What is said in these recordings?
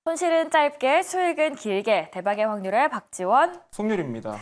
손실은 짧게, 수익은 길게. 대박의 확률의 박지원, 송률입니다.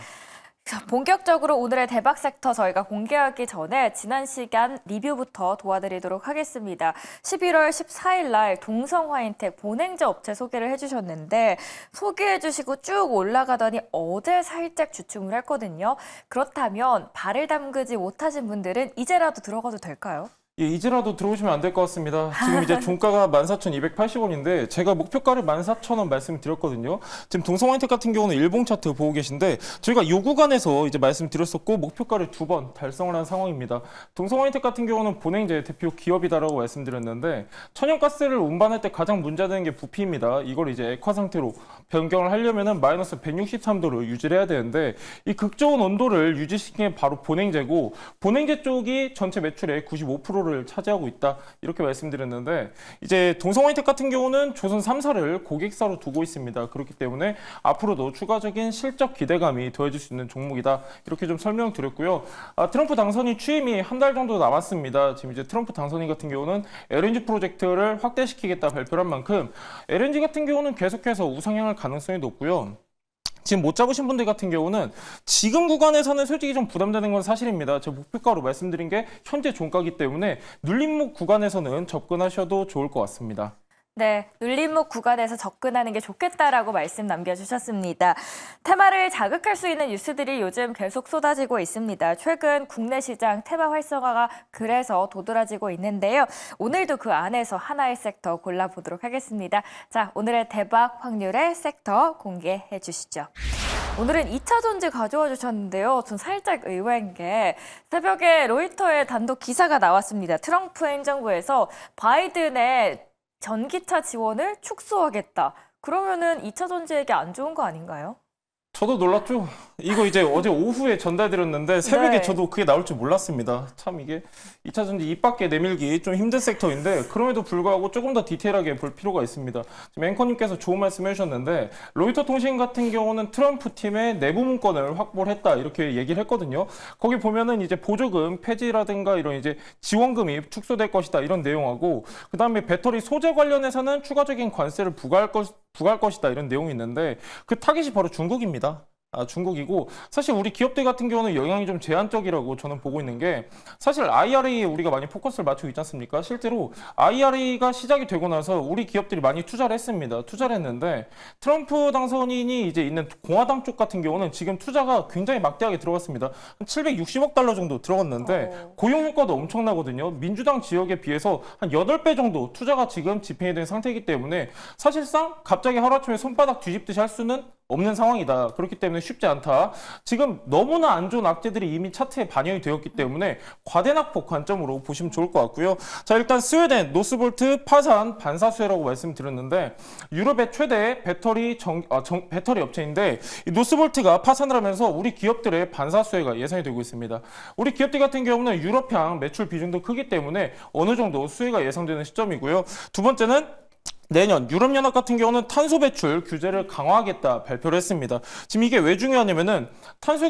자, 본격적으로 오늘의 대박 섹터 저희가 공개하기 전에 지난 시간 리뷰부터 도와드리도록 하겠습니다. 11월 14일 날 동성화인텍 본행제 업체 소개를 해주셨는데 소개해주시고 쭉 올라가더니 어제 살짝 주춤을 했거든요. 그렇다면 발을 담그지 못하신 분들은 이제라도 들어가도 될까요? 예, 이제라도 들어오시면 안 될 것 같습니다. 지금 이제 종가가 14,280원인데 제가 목표가를 14,000원 말씀드렸거든요. 지금 동성화인텍 같은 경우는 일봉 차트 보고 계신데 저희가 이 구간에서 이제 말씀드렸었고 목표가를 2번 달성을 한 상황입니다. 동성화인텍 같은 경우는 본행제 대표 기업이다라고 말씀드렸는데 천연가스를 운반할 때 가장 문제되는 게 부피입니다. 이걸 이제 액화 상태로 변경을 하려면은 마이너스 163도를 유지를 해야 되는데 이 극저온 온도를 유지시키는 게 바로 본행제고 본행제 쪽이 전체 매출의 95%를 차지하고 있다 이렇게 말씀드렸는데 이제 동성화인텍 같은 경우는 조선 3사를 고객사로 두고 있습니다. 그렇기 때문에 앞으로도 추가적인 실적 기대감이 더해질 수 있는 종목이다 이렇게 좀 설명드렸고요. 트럼프 당선인 취임이 한 달 정도 남았습니다. 지금 이제 트럼프 당선인 같은 경우는 LNG 프로젝트를 확대시키겠다 발표한 만큼 LNG 같은 경우는 계속해서 우상향할 가능성이 높고요. 지금 못 잡으신 분들 같은 경우는 지금 구간에서는 솔직히 좀 부담되는 건 사실입니다. 제 목표가로 말씀드린 게 현재 종가이기 때문에 눌림목 구간에서는 접근하셔도 좋을 것 같습니다. 네, 눌림목 구간에서 접근하는 게 좋겠다라고 말씀 남겨주셨습니다. 테마를 자극할 수 있는 뉴스들이 요즘 계속 쏟아지고 있습니다. 최근 국내 시장 테마 활성화가 그래서 도드라지고 있는데요. 오늘도 그 안에서 하나의 섹터 골라보도록 하겠습니다. 자, 오늘의 대박 확률의 섹터 공개해 주시죠. 오늘은 2차 전지 가져와 주셨는데요. 전 살짝 의외인 게 새벽에 로이터의 단독 기사가 나왔습니다. 트럼프 행정부에서 바이든의 전기차 지원을 축소하겠다. 그러면은 2차 전지에게 안 좋은 거 아닌가요? 저도 놀랐죠. 이거 이제 어제 오후에 전달드렸는데 새벽에 네. 저도 그게 나올 줄 몰랐습니다. 참 이게 2차 전지 입 밖에 내밀기 좀 힘든 섹터인데 그럼에도 불구하고 조금 더 디테일하게 볼 필요가 있습니다. 지금 앵커님께서 좋은 말씀 해주셨는데 로이터 통신 같은 경우는 트럼프 팀의 내부 문건을 확보를 했다 이렇게 얘기를 했거든요. 거기 보면은 이제 보조금 폐지라든가 이런 이제 지원금이 축소될 것이다 이런 내용하고 그 다음에 배터리 소재 관련해서는 추가적인 관세를 부과할 것이다 이런 내용이 있는데 그 타깃이 바로 중국입니다. 중국이고 사실 우리 기업들 같은 경우는 영향이 좀 제한적이라고 저는 보고 있는 게 사실 IRA에 우리가 많이 포커스를 맞추고 있지 않습니까? 실제로 IRA가 시작이 되고 나서 우리 기업들이 많이 투자를 했습니다. 투자를 했는데 트럼프 당선인이 이제 있는 공화당 쪽 같은 경우는 지금 투자가 굉장히 막대하게 들어갔습니다. 한 760억 달러 정도 들어갔는데 고용 효과도 엄청나거든요. 민주당 지역에 비해서 한 8배 정도 투자가 지금 집행이 된 상태이기 때문에 사실상 갑자기 하루아침에 손바닥 뒤집듯이 할 수는 없는 상황이다. 그렇기 때문에 쉽지 않다. 지금 너무나 안 좋은 악재들이 이미 차트에 반영이 되었기 때문에 과대낙폭 관점으로 보시면 좋을 것 같고요. 자, 일단 스웨덴 노스볼트 파산 반사수혜라고 말씀드렸는데 유럽의 최대 배터리 배터리 업체인데 이 노스볼트가 파산을 하면서 우리 기업들의 반사수혜가 예상이 되고 있습니다. 우리 기업들 같은 경우는 유럽향 매출 비중도 크기 때문에 어느 정도 수혜가 예상되는 시점이고요. 두 번째는 내년 유럽연합 같은 경우는 탄소 배출 규제를 강화하겠다 발표를 했습니다. 지금 이게 왜 중요하냐면은 탄소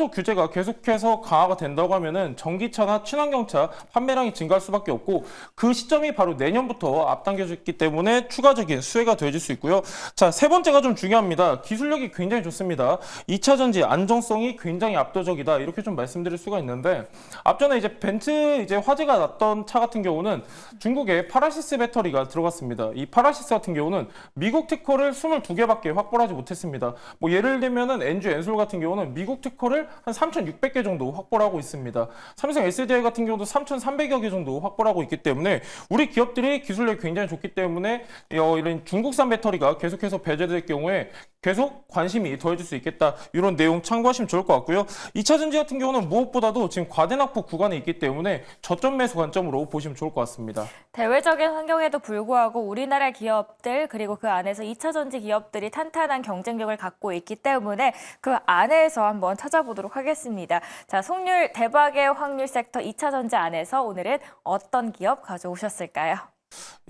규제가 계속해서 강화가 된다고 하면은 전기차나 친환경차 판매량이 증가할 수밖에 없고 그 시점이 바로 내년부터 앞당겨졌기 때문에 추가적인 수혜가 더해질 수 있고요. 자, 세 번째가 좀 중요합니다. 기술력이 굉장히 좋습니다. 2차 전지 안정성이 굉장히 압도적이다 이렇게 좀 말씀드릴 수가 있는데 앞전에 이제 벤츠 이제 화재가 났던 차 같은 경우는 중국의 파라시스 배터리가 들어갔습니다. 이 파라시스 같은 경우는 미국 특허를 22개밖에 확보를 하지 못했습니다. 뭐 예를 들면은 엔주 엔솔 같은 경우는 미국 특허를 한 3,600개 정도 확보를 하고 있습니다. 삼성 SDI 같은 경우도 3,300여 개 정도 확보를 하고 있기 때문에 우리 기업들이 기술력이 굉장히 좋기 때문에 이런 중국산 배터리가 계속해서 배제될 경우에 계속 관심이 더해질 수 있겠다. 이런 내용 참고하시면 좋을 것 같고요. 2차 전지 같은 경우는 무엇보다도 지금 과대낙폭 구간에 있기 때문에 저점 매수 관점으로 보시면 좋을 것 같습니다. 대외적인 환경에도 불구하고 우리나라 기업들 그리고 그 안에서 2차 전지 기업들이 탄탄한 경쟁력을 갖고 있기 때문에 그 안에서 한번 찾아보도록 하겠습니다. 자, 송률 대박의 확률 섹터 2차 전지 안에서 오늘은 어떤 기업 가져오셨을까요?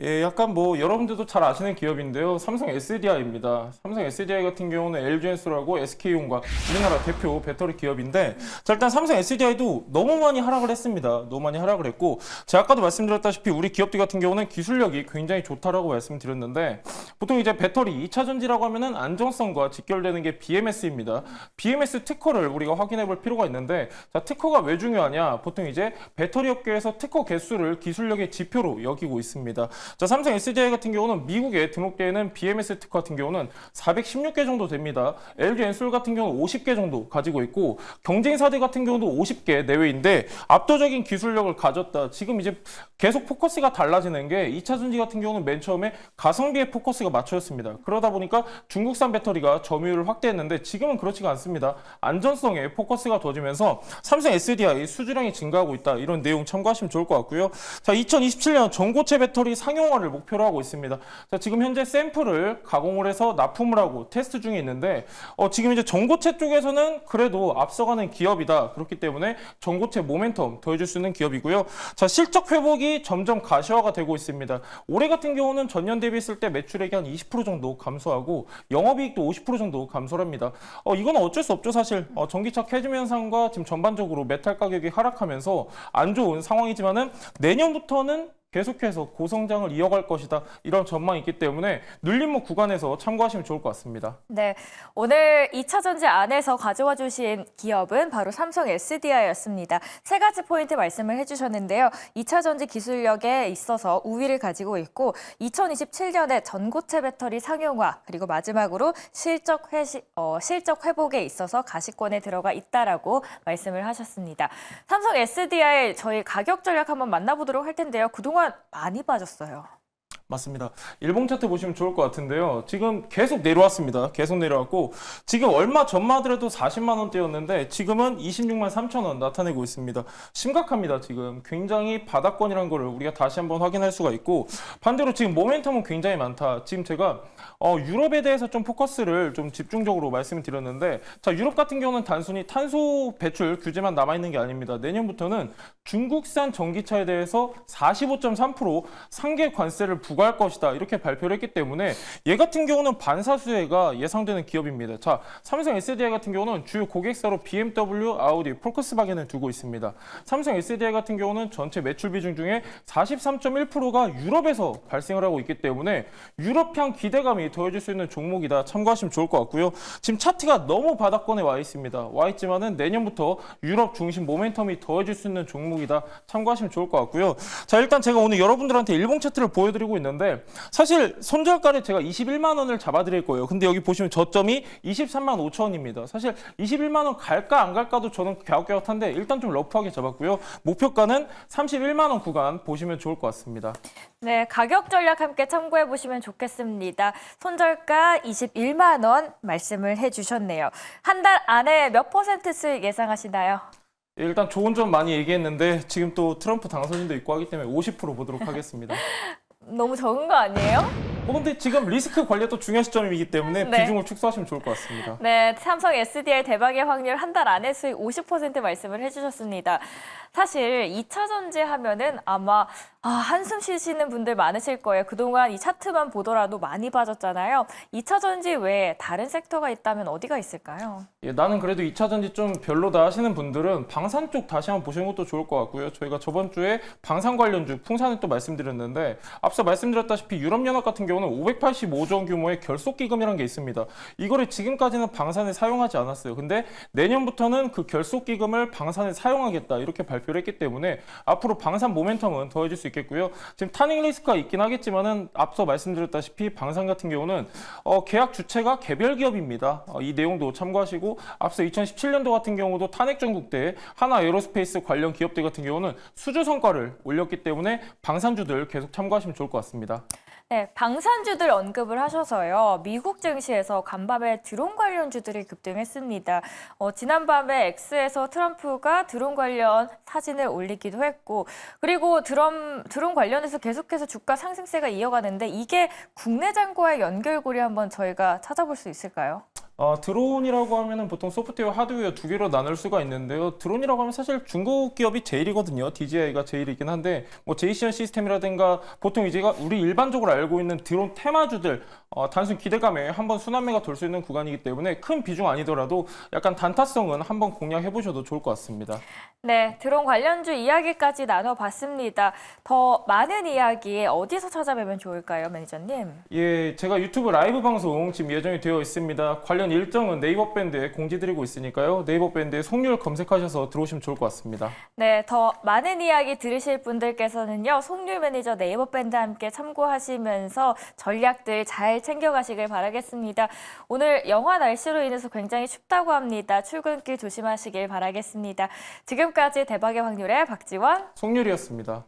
예, 약간 뭐 여러분들도 잘 아시는 기업인데요. 삼성 SDI입니다. 삼성 SDI 같은 경우는 LG엔솔하고 SK온과 우리나라 대표 배터리 기업인데, 자, 일단 삼성 SDI도 너무 많이 하락을 했습니다. 너무 많이 하락을 했고, 제가 아까도 말씀드렸다시피 우리 기업들 같은 경우는 기술력이 굉장히 좋다라고 말씀드렸는데, 보통 이제 배터리 2차 전지라고 하면은 안정성과 직결되는 게 BMS입니다. BMS 특허를 우리가 확인해 볼 필요가 있는데, 자, 특허가 왜 중요하냐? 보통 이제 배터리 업계에서 특허 개수를 기술력의 지표로 여기고 있습니다. 자, 삼성 SDI 같은 경우는 미국에 등록되어 있는 BMS 특허 같은 경우는 416개 정도 됩니다. LG 엔솔 같은 경우는 50개 정도 가지고 있고, 경쟁사들 같은 경우도 50개 내외인데 압도적인 기술력을 가졌다. 지금 이제 계속 포커스가 달라지는 게 2차 전지 같은 경우는 맨 처음에 가성비에 포커스가 맞춰졌습니다. 그러다 보니까 중국산 배터리가 점유율을 확대했는데 지금은 그렇지가 않습니다. 안전성에 포커스가 둬지면서 삼성 SDI 수주량이 증가하고 있다. 이런 내용 참고하시면 좋을 것 같고요. 자, 2027년 전고체 배터리 상용화를 목표로 하고 있습니다. 자, 지금 현재 샘플을 가공을 해서 납품을 하고 테스트 중에 있는데, 지금 이제 전고체 쪽에서는 그래도 앞서가는 기업이다. 그렇기 때문에 전고체 모멘텀 더해줄 수 있는 기업이고요. 자, 실적 회복이 점점 가시화가 되고 있습니다. 올해 같은 경우는 전년 대비했을 때 매출액이 한 20% 정도 감소하고 영업이익도 50% 정도 감소를 합니다. 이건 어쩔 수 없죠, 사실. 전기차 캐즘 현상과 지금 전반적으로 메탈 가격이 하락하면서 안 좋은 상황이지만은 내년부터는 계속해서 고성장을 이어갈 것이다. 이런 전망이 있기 때문에 눌림목 구간에서 참고하시면 좋을 것 같습니다. 네, 오늘 2차 전지 안에서 가져와 주신 기업은 바로 삼성 SDI였습니다. 세 가지 포인트 말씀을 해주셨는데요. 2차 전지 기술력에 있어서 우위를 가지고 있고 2027년에 전고체 배터리 상용화, 그리고 마지막으로 실적 회복에 있어서 가시권에 들어가 있다라고 말씀을 하셨습니다. 삼성 SDI 저희 가격 전략 한번 만나보도록 할 텐데요. 그동안 많이 빠졌어요. 맞습니다. 일봉 차트 보시면 좋을 것 같은데요. 지금 계속 내려왔습니다. 계속 내려왔고 지금 얼마 전만 하더라도 40만 원대였는데 지금은 26만 3천 원 나타내고 있습니다. 심각합니다. 지금 굉장히 바닥권이라는 거를 우리가 다시 한번 확인할 수가 있고, 반대로 지금 모멘텀은 굉장히 많다. 지금 제가 유럽에 대해서 좀 포커스를 좀 집중적으로 말씀을 드렸는데, 자, 유럽 같은 경우는 단순히 탄소 배출 규제만 남아있는 게 아닙니다. 내년부터는 중국산 전기차에 대해서 45.3% 상계 관세를 부과할 것이다. 이렇게 발표를 했기 때문에 얘 같은 경우는 반사수혜가 예상되는 기업입니다. 자, 삼성 SDI 같은 경우는 주요 고객사로 BMW, 아우디, 폴크스바겐을 두고 있습니다. 삼성 SDI 같은 경우는 전체 매출 비중 중에 43.1%가 유럽에서 발생을 하고 있기 때문에 유럽향 기대감이 더해질 수 있는 종목이다. 참고하시면 좋을 것 같고요. 지금 차트가 너무 바닥권에 와 있습니다. 와 있지만은 내년부터 유럽 중심 모멘텀이 더해질 수 있는 종목이다. 참고하시면 좋을 것 같고요. 자, 일단 제가 오늘 여러분들한테 일봉 차트를 보여드리고 있는데, 사실 손절가를 제가 21만 원을 잡아드릴 거예요. 근데 여기 보시면 저점이 23만 5천 원입니다. 사실 21만 원 갈까 안 갈까도 저는 갸웃갸웃한데 일단 좀 러프하게 잡았고요. 목표가는 31만 원 구간 보시면 좋을 것 같습니다. 네, 가격 전략 함께 참고해 보시면 좋겠습니다. 손절가 21만 원 말씀을 해주셨네요. 한 달 안에 몇 % 수익 예상하시나요? 일단 좋은 점 많이 얘기했는데 지금 또 트럼프 당선인도 있고 하기 때문에 50% 보도록 하겠습니다. 너무 적은 거 아니에요? 근데 지금 리스크 관리가 또 중요한 시점이기 때문에 네. 비중을 축소하시면 좋을 것 같습니다. 네, 삼성 SDI 대박의 확률 한 달 안에 수익 50% 말씀을 해주셨습니다. 사실 2차 전지 하면은 아마 한숨 쉬시는 분들 많으실 거예요. 그동안 이 차트만 보더라도 많이 빠졌잖아요. 2차 전지 외에 다른 섹터가 있다면 어디가 있을까요? 예, 나는 그래도 2차 전지 좀 별로다 하시는 분들은 방산 쪽 다시 한번 보시는 것도 좋을 것 같고요. 저희가 저번 주에 방산 관련주 풍산을 또 말씀드렸는데, 앞서 말씀드렸다시피 유럽연합 같은 경우는 585조 원 규모의 결속기금이라는 게 있습니다. 이거를 지금까지는 방산에 사용하지 않았어요. 근데 내년부터는 그 결속기금을 방산에 사용하겠다 이렇게 발표를 했기 때문에 앞으로 방산 모멘텀은 더해질 수 있겠고요. 지금 타닝 리스크가 있긴 하겠지만은 앞서 말씀드렸다시피 방산 같은 경우는 계약 주체가 개별 기업입니다. 이 내용도 참고하시고, 앞서 2017년도 같은 경우도 탄핵 전국 때 하나 에어로스페이스 관련 기업들 같은 경우는 수주 성과를 올렸기 때문에 방산주들 계속 참고하시면 좋을 것 같습니다. 네, 방산주들 언급을 하셔서요. 미국 증시에서 간밤에 드론 관련주들이 급등했습니다. 지난밤에 X에서 트럼프가 드론 관련 사진을 올리기도 했고, 그리고 드론 관련해서 계속해서 주가 상승세가 이어가는데 이게 국내 장고와의 연결고리 한번 저희가 찾아볼 수 있을까요? 드론이라고 하면은 보통 소프트웨어, 하드웨어 두 개로 나눌 수가 있는데요. 드론이라고 하면 사실 중국 기업이 제일이거든요. DJI가 제일이긴 한데, 뭐 제이시언 시스템이라든가 보통 이제 우리 일반적으로 알고 있는 드론 테마주들, 단순 기대감에 한번 순환매가 돌 수 있는 구간이기 때문에 큰 비중 아니더라도 약간 단타성은 한번 공략해 보셔도 좋을 것 같습니다. 네, 드론 관련주 이야기까지 나눠봤습니다. 더 많은 이야기 어디서 찾아뵈면 좋을까요, 매니저님? 예, 제가 유튜브 라이브 방송 지금 예정이 되어 있습니다. 관련 일정은 네이버 밴드에 공지드리고 있으니까요. 네이버 밴드에 송률 검색하셔서 들어오시면 좋을 것 같습니다. 네, 더 많은 이야기 들으실 분들께서는요, 송률 매니저 네이버 밴드와 함께 참고하시면서 전략들 잘 챙겨가시길 바라겠습니다. 오늘 영하 날씨로 인해서 굉장히 춥다고 합니다. 출근길 조심하시길 바라겠습니다. 지금까지 대박의 확률의 박지원, 송률이었습니다.